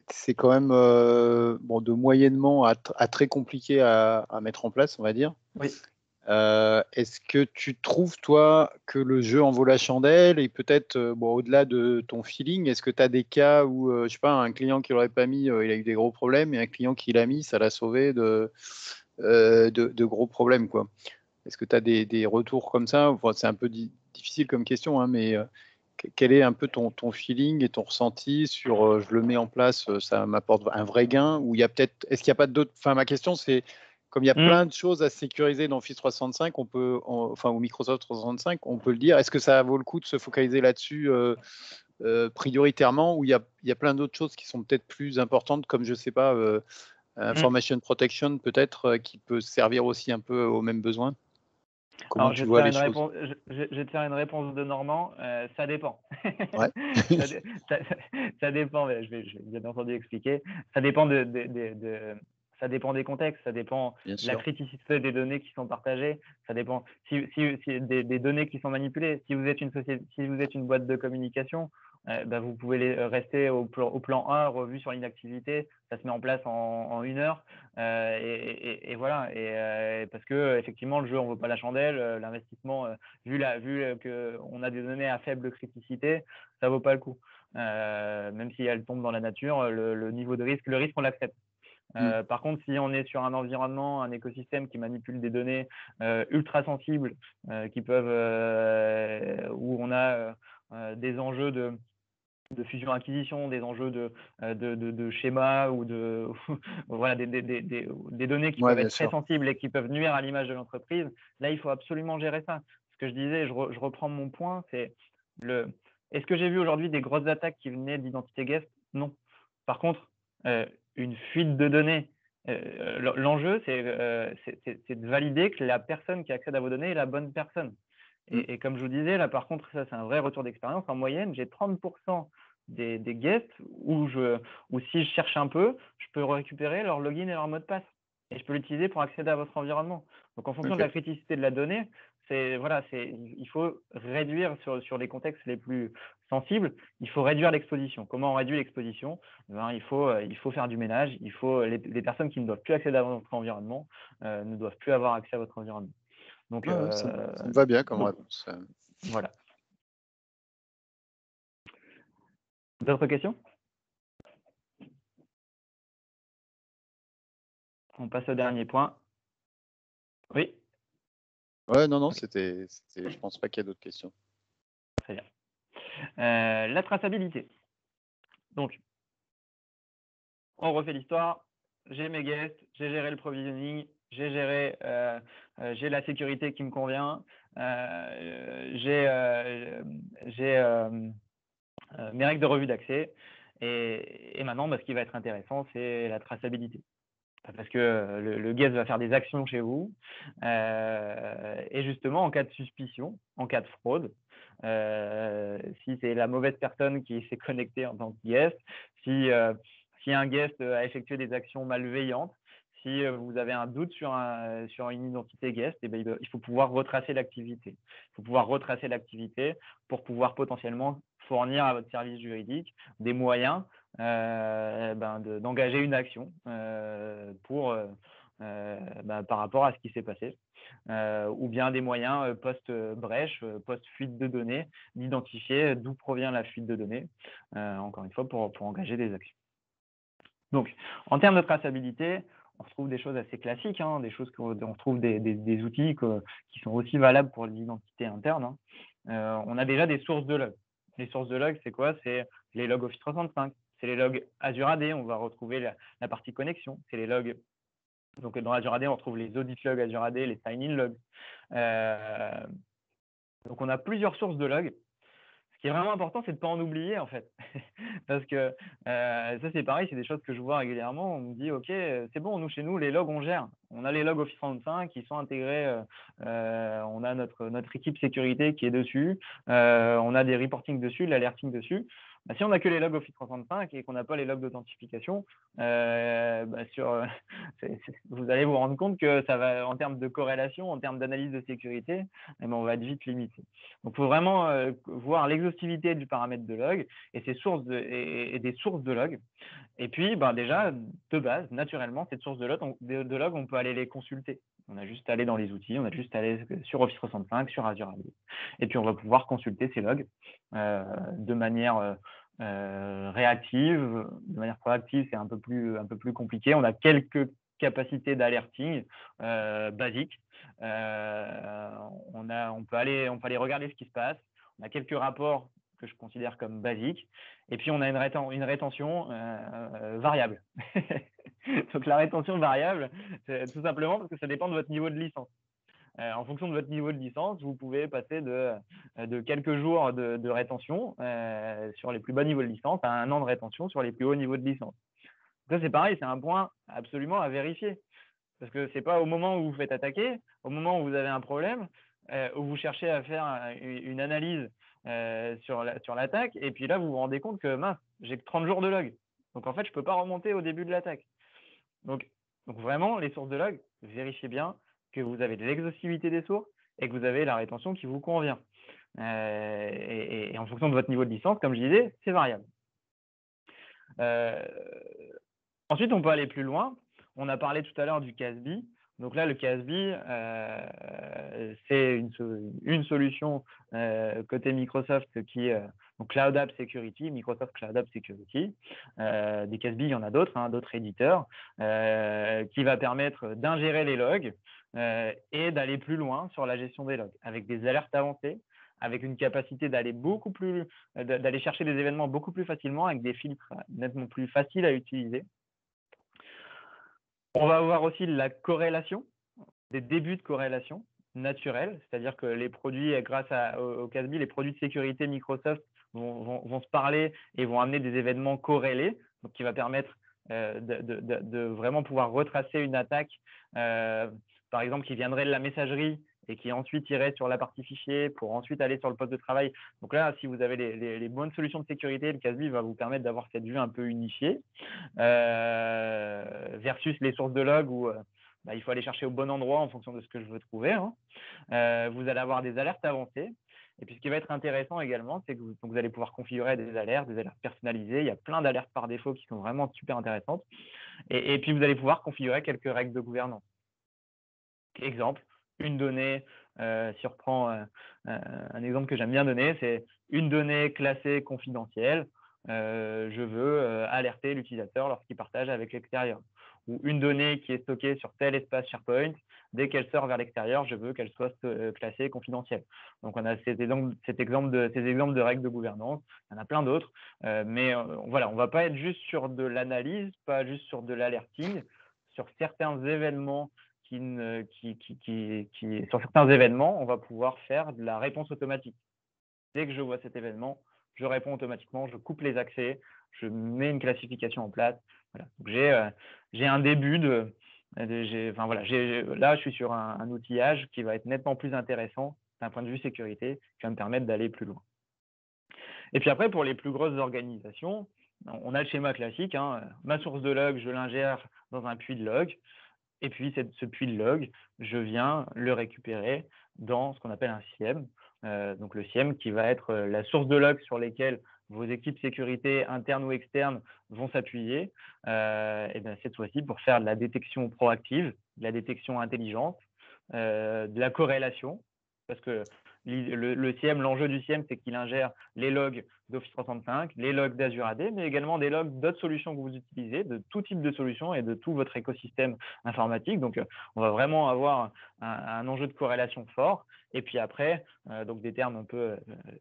c'est quand même de moyennement à très compliqué à mettre en place, on va dire. Oui. Est-ce que tu trouves, toi, que le jeu en vaut la chandelle et peut-être, au-delà de ton feeling, est-ce que tu as des cas où, je sais pas, un client qui l'aurait pas mis, il a eu des gros problèmes et un client qui l'a mis, ça l'a sauvé de gros problèmes, quoi? Est-ce que tu as des retours comme ça? Enfin, c'est un peu difficile comme question, hein, mais quel est un peu ton feeling et ton ressenti sur je le mets en place, ça m'apporte un vrai gain? Ou il y a peut-être, est-ce qu'il n'y a pas d'autres. Enfin, ma question, c'est comme il y a plein de choses à sécuriser dans Office 365, ou Microsoft 365, on peut le dire. Est-ce que ça vaut le coup de se focaliser là-dessus prioritairement, ou il y a plein d'autres choses qui sont peut-être plus importantes, comme je sais pas, Information Protection peut-être, qui peut servir aussi un peu aux mêmes besoins? Comment Alors, tu vois les choses? je vais te faire une réponse de Normand. Ça dépend. Ouais. Ça dépend. Mais je vais bien entendu expliquer. Ça dépend ça dépend des contextes. Ça dépend Bien de la sûr. criticité des données qui sont partagées. Ça dépend si des données qui sont manipulées. Si vous êtes une boîte de communication, vous pouvez rester au plan 1, revue sur l'inactivité. Ça se met en place en 1 heure. Et voilà. Parce que effectivement, le jeu en vaut pas la chandelle. L'investissement, vu qu'on a des données à faible criticité, ça vaut pas le coup. Même si elles tombent dans la nature, le niveau de risque, on l'accepte. Par contre, si on est sur un environnement, un écosystème qui manipule des données ultra sensibles, où on a des enjeux de fusion-acquisition, des enjeux de schéma ou voilà, des données qui Ouais, peuvent bien être très sûr. sensibles et qui peuvent nuire à l'image de l'entreprise. Là, il faut absolument gérer ça. Ce que je disais, je reprends mon point, c'est est-ce que j'ai vu aujourd'hui des grosses attaques qui venaient d'identité guest? Non. Par contre, une fuite de données, l'enjeu, c'est de valider que la personne qui accède à vos données est la bonne personne. Et comme je vous disais, là, par contre, ça, c'est un vrai retour d'expérience. En moyenne, j'ai 30% des guests où si je cherche un peu, je peux récupérer leur login et leur mot de passe. Et je peux l'utiliser pour accéder à votre environnement. Donc, en fonction de Ok. la criticité de la donnée, il faut réduire sur les contextes les plus sensibles, il faut réduire l'exposition. Comment on réduit l'exposition? Il faut faire du ménage. Les personnes qui ne doivent plus accéder à votre environnement ne doivent plus avoir accès à votre environnement. Donc, Ouais, ça me va bien comme réponse. Voilà. D'autres questions? On passe au dernier point. Oui, Ouais, non, je pense pas qu'il y a d'autres questions. très bien. La traçabilité. Donc, on refait l'histoire. J'ai mes guests, j'ai géré le provisioning, j'ai la sécurité qui me convient, j'ai mes règles de revue d'accès. Et maintenant, ce qui va être intéressant, c'est la traçabilité. Parce que le guest va faire des actions chez vous. Et justement, en cas de suspicion, en cas de fraude, si c'est la mauvaise personne qui s'est connectée en tant que guest, si un guest a effectué des actions malveillantes, si vous avez un doute sur une identité guest, il faut pouvoir retracer l'activité. Il faut pouvoir retracer l'activité pour pouvoir potentiellement fournir à votre service juridique des moyens d'engager une action par rapport à ce qui s'est passé, ou bien des moyens post-brèche, post-fuite de données, d'identifier d'où provient la fuite de données, encore une fois, pour engager des actions. Donc, en termes de traçabilité, on retrouve des choses assez classiques, des choses on retrouve des outils qui sont aussi valables pour l'identité interne. On a déjà des sources de logs. Les sources de logs, c'est quoi? C'est les logs Office 365, c'est les logs Azure AD, on va retrouver la partie connexion, c'est les logs. Donc, dans Azure AD, on retrouve les audit logs Azure AD, les sign-in logs. Donc, on a plusieurs sources de logs. Ce qui est vraiment important, c'est de ne pas en oublier, en fait. Parce que ça, c'est pareil, c'est des choses que je vois régulièrement. On me dit, OK, c'est bon, nous, chez nous, les logs, on gère. On a les logs Office 365 qui sont intégrés. On a notre équipe sécurité qui est dessus. On a des reporting dessus, de l'alerting dessus. Si on n'a que les logs Office 365 et qu'on n'a pas les logs d'authentification, vous allez vous rendre compte que ça va, en termes de corrélation, en termes d'analyse de sécurité, on va être vite limité. Donc, il faut vraiment voir l'exhaustivité du paramètre de log et des sources de log. Et puis, déjà, de base, naturellement, cette source de log, on peut aller les consulter. On a juste à aller dans les outils, on a juste à aller sur Office 365, sur Azure AD. Et puis, on va pouvoir consulter ces logs de manière réactive. De manière proactive, c'est un peu plus compliqué. On a quelques capacités d'alerting basiques. On peut aller regarder ce qui se passe. On a quelques rapports que je considère comme basiques. Et puis, on a une rétention variable. Donc, la rétention variable, c'est tout simplement parce que ça dépend de votre niveau de licence. En fonction de votre niveau de licence, vous pouvez passer de quelques jours de rétention sur les plus bas niveaux de licence à 1 an de rétention sur les plus hauts niveaux de licence. Ça, c'est pareil, c'est un point absolument à vérifier. Parce que ce n'est pas au moment où vous faites attaquer, au moment où vous avez un problème, où vous cherchez à faire une analyse sur l'attaque, et puis là, vous vous rendez compte que mince, j'ai que 30 jours de log. Donc, en fait, je ne peux pas remonter au début de l'attaque. Donc, vraiment, les sources de log, vérifiez bien que vous avez de l'exhaustivité des sources et que vous avez la rétention qui vous convient. Et en fonction de votre niveau de licence, comme je disais, c'est variable. Ensuite, on peut aller plus loin. On a parlé tout à l'heure du CASB. Donc là, le CASB, c'est une solution côté Microsoft donc Cloud App Security, Microsoft Cloud App Security. Des CASB, il y en a d'autres, d'autres éditeurs, qui va permettre d'ingérer les logs et d'aller plus loin sur la gestion des logs, avec des alertes avancées, avec une capacité d'aller chercher des événements beaucoup plus facilement, avec des filtres nettement plus faciles à utiliser. On va avoir aussi la corrélation, des débuts de corrélation naturelle, c'est-à-dire que les produits, grâce au CASB, les produits de sécurité Microsoft vont se parler et vont amener des événements corrélés, donc qui va permettre de vraiment pouvoir retracer une attaque, par exemple, qui viendrait de la messagerie et qui ensuite irait sur la partie fichier pour ensuite aller sur le poste de travail. Donc là, si vous avez les bonnes solutions de sécurité, le CASB va vous permettre d'avoir cette vue un peu unifiée versus les sources de log où il faut aller chercher au bon endroit en fonction de ce que je veux trouver, hein. Vous allez avoir des alertes avancées. Et puis, ce qui va être intéressant également, c'est que vous allez pouvoir configurer des alertes personnalisées. Il y a plein d'alertes par défaut qui sont vraiment super intéressantes. Et puis, vous allez pouvoir configurer quelques règles de gouvernance. Exemple, une donnée, si on reprend un exemple que j'aime bien donner, c'est une donnée classée confidentielle. Je veux alerter l'utilisateur lorsqu'il partage avec l'extérieur. Ou une donnée qui est stockée sur tel espace SharePoint, dès qu'elle sort vers l'extérieur, je veux qu'elle soit classée confidentielle. Donc, on a ces exemples de règles de gouvernance. Il y en a plein d'autres. Mais voilà, on ne va pas être juste sur de l'analyse, pas juste sur de l'alerting. Sur certains événements sur certains événements, on va pouvoir faire de la réponse automatique. Dès que je vois cet événement, je réponds automatiquement, je coupe les accès, je mets une classification en place. Voilà. Donc, j'ai un début là, je suis sur un outillage qui va être nettement plus intéressant d'un point de vue sécurité, qui va me permettre d'aller plus loin. Et puis après, pour les plus grosses organisations, on a le schéma classique, hein. Ma source de log, je l'ingère dans un puits de log. Et puis, ce puits de log, je viens le récupérer dans ce qu'on appelle un SIEM. Donc, le SIEM qui va être la source de log sur lesquelles vos équipes sécurité internes ou externes vont s'appuyer. Et bien, cette fois-ci, pour faire de la détection proactive, de la détection intelligente, de la corrélation. Parce que le SIEM, l'enjeu du SIEM, c'est qu'il ingère les logs d'Office 365, les logs d'Azure AD, mais également des logs d'autres solutions que vous utilisez, de tout type de solutions et de tout votre écosystème informatique. Donc, on va vraiment avoir un enjeu de corrélation fort. Et puis après, donc des termes un peu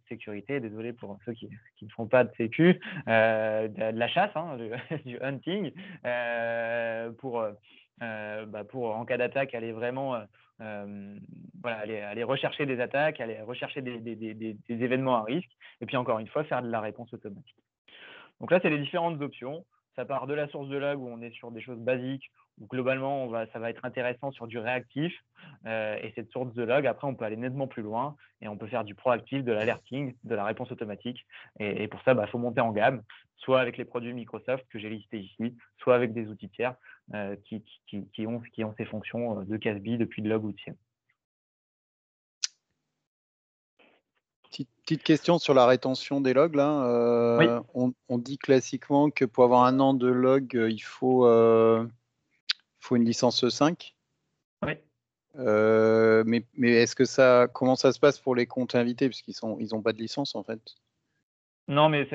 sécurité, désolé pour ceux qui ne font pas de sécu, de la chasse, hein, du hunting, pour en cas d'attaque, aller vraiment aller rechercher des attaques, aller rechercher des événements à risque, et puis encore une fois, faire de la réponse automatique. Donc là, c'est les différentes options. Ça part de la source de log où on est sur des choses basiques, où globalement, ça va être intéressant sur du réactif. Et cette source de log, après, on peut aller nettement plus loin et on peut faire du proactif, de l'alerting, de la réponse automatique. Et pour ça, il faut monter en gamme, soit avec les produits Microsoft que j'ai listés ici, soit avec des outils tiers qui ont ces fonctions de CASB depuis de log ou de SIEM. Petite question sur la rétention des logs. Là. Oui. On dit classiquement que pour avoir 1 an de log, il faut une licence 5. Oui. Mais est-ce que comment ça se passe pour les comptes invités, puisqu'ils n'ont pas de licence en fait? Non, mais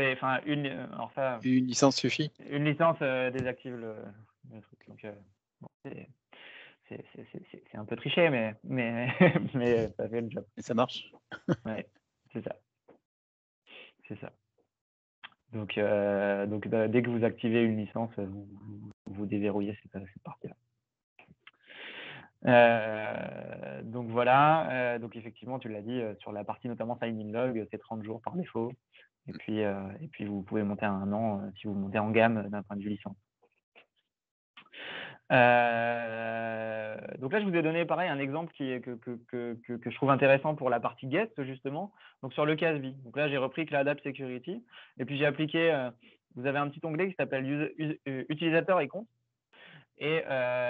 une licence suffit. Une licence désactive le truc. Donc, c'est un peu triché, mais ça fait le job. Et ça marche. Ouais, c'est ça. C'est ça. Donc, dès que vous activez une licence, vous déverrouillez cette partie-là. Donc voilà, donc effectivement, tu l'as dit, sur la partie notamment sign-in log, c'est 30 jours par défaut. Et puis vous pouvez monter à 1 an si vous montez en gamme d'un point de vue licence. Donc là, je vous ai donné pareil un exemple que je trouve intéressant pour la partie guest justement. Donc sur le CASB. Donc là, j'ai repris CloudApp Security et puis j'ai appliqué. Vous avez un petit onglet qui s'appelle utilisateur et compte. Et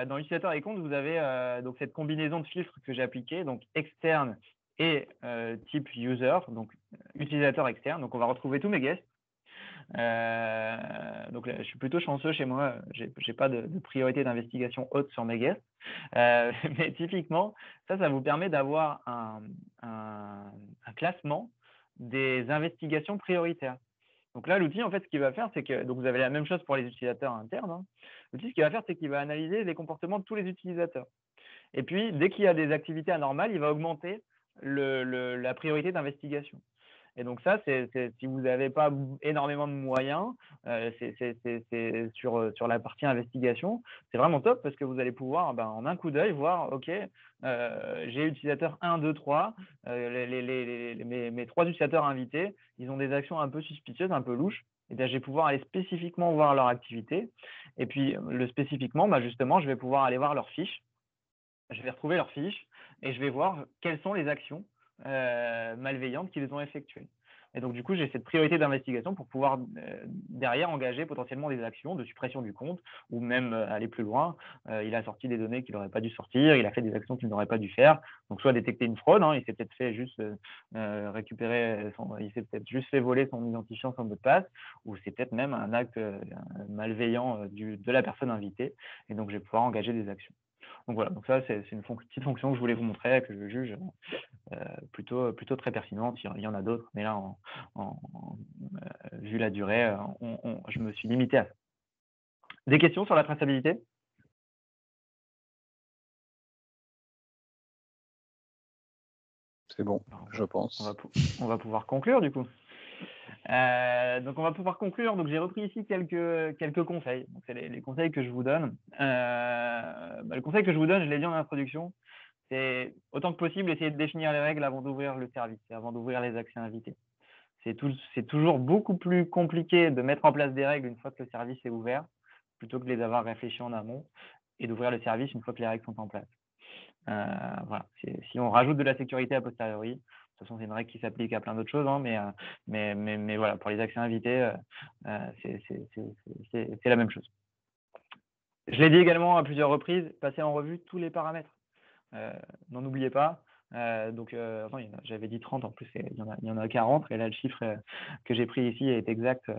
dans utilisateur et compte, vous avez donc cette combinaison de filtres que j'ai appliqué, donc externe et type user, donc utilisateur externe. Donc on va retrouver tous mes guests. Donc là, je suis plutôt chanceux chez moi, j'ai pas de priorité d'investigation haute sur mes guests. Mais typiquement, ça vous permet d'avoir un classement des investigations prioritaires. Donc là, l'outil, en fait, ce qu'il va faire, c'est que donc vous avez la même chose pour les utilisateurs internes. Hein. L'outil, ce qu'il va faire, c'est qu'il va analyser les comportements de tous les utilisateurs. Et puis, dès qu'il y a des activités anormales, il va augmenter la priorité d'investigation. Et donc ça, si vous n'avez pas énormément de moyens, c'est sur la partie investigation, c'est vraiment top parce que vous allez pouvoir, en un coup d'œil, voir, OK, j'ai utilisateur 1, 2, 3, mes 3 utilisateurs invités, ils ont des actions un peu suspicieuses, un peu louches. Et bien, je vais pouvoir aller spécifiquement voir leur activité. Et puis, spécifiquement, justement, je vais pouvoir aller voir leurs fiches. Je vais retrouver leurs fiches et je vais voir quelles sont les actions malveillantes qu'ils ont effectuées. Et donc, du coup, j'ai cette priorité d'investigation pour pouvoir derrière engager potentiellement des actions de suppression du compte ou même aller plus loin. Il a sorti des données qu'il n'aurait pas dû sortir, il a fait des actions qu'il n'aurait pas dû faire. Donc, soit détecter une fraude, il s'est peut-être fait juste il s'est peut-être juste fait voler son identifiant, son mot de passe, ou c'est peut-être même un acte malveillant de la personne invitée. Et donc, je vais pouvoir engager des actions. Donc voilà, donc ça c'est une petite fonction que je voulais vous montrer, que je juge plutôt très pertinente. Il y en a d'autres, mais là, vu la durée, je me suis limité à ça. Des questions sur la traçabilité? C'est bon, je pense. On va pouvoir conclure du coup. Donc on va pouvoir conclure. Donc j'ai repris ici quelques conseils. C'est les conseils que je vous donne. Le conseil que je vous donne, je l'ai dit en introduction, c'est autant que possible essayer de définir les règles avant d'ouvrir le service, avant d'ouvrir les accès invités. C'est toujours beaucoup plus compliqué de mettre en place des règles une fois que le service est ouvert, plutôt que de les avoir réfléchies en amont et d'ouvrir le service une fois que les règles sont en place. Voilà. Si on rajoute de la sécurité a posteriori, de toute façon, c'est une règle qui s'applique à plein d'autres choses, mais voilà, pour les accès invités, c'est la même chose. Je l'ai dit également à plusieurs reprises, passer en revue tous les paramètres. N'en oubliez pas. J'avais dit 30, en plus il y en a 40, et là le chiffre que j'ai pris ici est exact.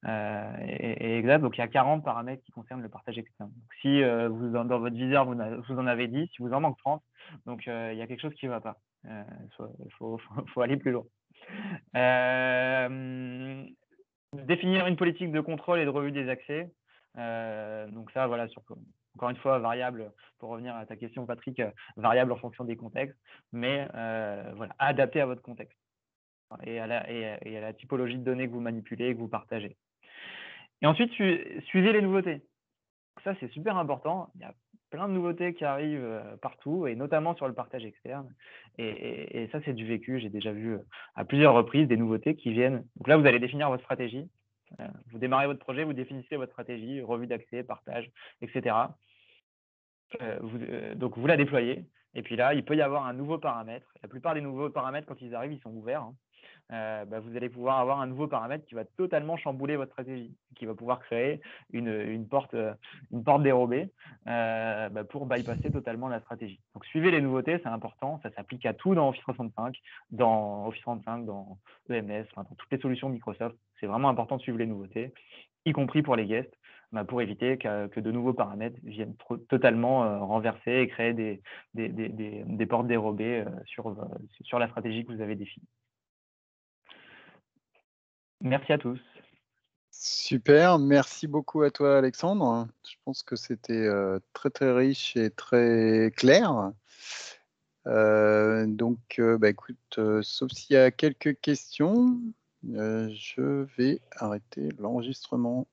Exact. Donc il y a 40 paramètres qui concernent le partage externe. Donc, si dans votre viseur vous en avez 10, si vous en manque 30, donc il y a quelque chose qui ne va pas. Il faut aller plus loin. Définir une politique de contrôle et de revue des accès. Donc ça, voilà, encore une fois, variable, pour revenir à ta question, Patrick, variable en fonction des contextes, mais voilà, adapté à votre contexte et à la typologie de données que vous manipulez et que vous partagez. Et ensuite, suivez les nouveautés. Ça, c'est super important. Il y a plein de nouveautés qui arrivent partout, et notamment sur le partage externe. Et ça, c'est du vécu. J'ai déjà vu à plusieurs reprises des nouveautés qui viennent. Donc là, vous allez définir votre stratégie. Vous démarrez votre projet, vous définissez votre stratégie, revue d'accès, partage, etc. Donc, vous la déployez. Et puis là, il peut y avoir un nouveau paramètre. La plupart des nouveaux paramètres, quand ils arrivent, ils sont ouverts. Vous allez pouvoir avoir un nouveau paramètre qui va totalement chambouler votre stratégie, qui va pouvoir créer une porte dérobée pour bypasser totalement la stratégie. Donc, suivez les nouveautés, c'est important. Ça s'applique à tout dans Office 365, dans EMS, dans toutes les solutions Microsoft. C'est vraiment important de suivre les nouveautés, y compris pour les guests, pour éviter que de nouveaux paramètres viennent totalement renverser et créer des portes dérobées sur la stratégie que vous avez définie. Merci à tous. Super, merci beaucoup à toi Alexandre. Je pense que c'était très très riche et très clair. Écoute, sauf s'il y a quelques questions, je vais arrêter l'enregistrement.